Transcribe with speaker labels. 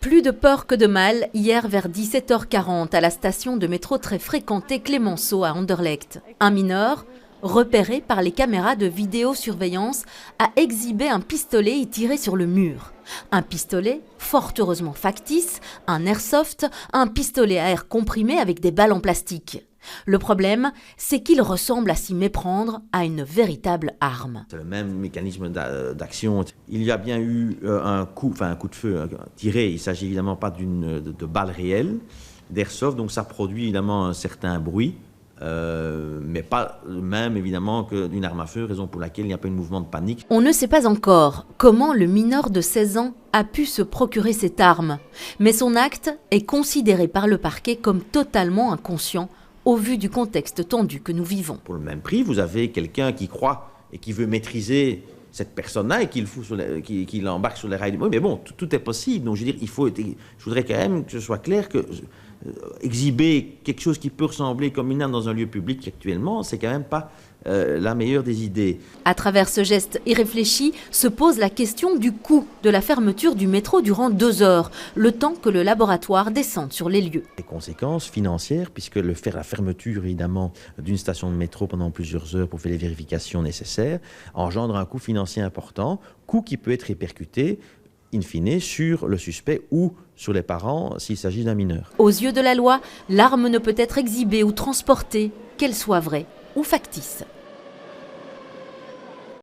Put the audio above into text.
Speaker 1: Plus de peur que de mal, hier vers 17h40 à la station de métro très fréquentée Clémenceau à Anderlecht. Un mineur, repéré par les caméras de vidéosurveillance, a exhibé un pistolet et tiré sur le mur. Un pistolet, fort heureusement factice, un airsoft, un pistolet à air comprimé avec des balles en plastique. Le problème, c'est qu'il ressemble à s'y méprendre à une véritable arme.
Speaker 2: C'est le même mécanisme d'action. Il y a bien eu un coup de feu tiré. Il ne s'agit évidemment pas de balles réelles, d'airsoft, donc ça produit évidemment un certain bruit, mais pas le même évidemment que d'une arme à feu, raison pour laquelle il n'y a pas eu de mouvement de panique.
Speaker 1: On ne sait pas encore comment le mineur de 16 ans a pu se procurer cette arme, mais son acte est considéré par le parquet comme totalement inconscient, au vu du contexte tendu que nous vivons.
Speaker 2: Pour le même prix, vous avez quelqu'un qui croit et qui veut maîtriser cette personne-là et qui l'embarque sur les rails du monde. Mais bon, tout est possible. Donc, je veux dire, je voudrais quand même que ce soit clair que exhiber quelque chose qui peut ressembler comme une arme dans un lieu public actuellement, c'est quand même pas la meilleure des idées.
Speaker 1: À travers ce geste irréfléchi, se pose la question du coût de la fermeture du métro durant 2 heures, le temps que le laboratoire descende sur les lieux.
Speaker 2: Les conséquences financières, puisque la fermeture évidemment d'une station de métro pendant plusieurs heures pour faire les vérifications nécessaires, engendre un coût financier important, coût qui peut être répercuté in fine sur le suspect ou sur les parents s'il s'agit d'un mineur.
Speaker 1: Aux yeux de la loi, l'arme ne peut être exhibée ou transportée, qu'elle soit vraie ou factice.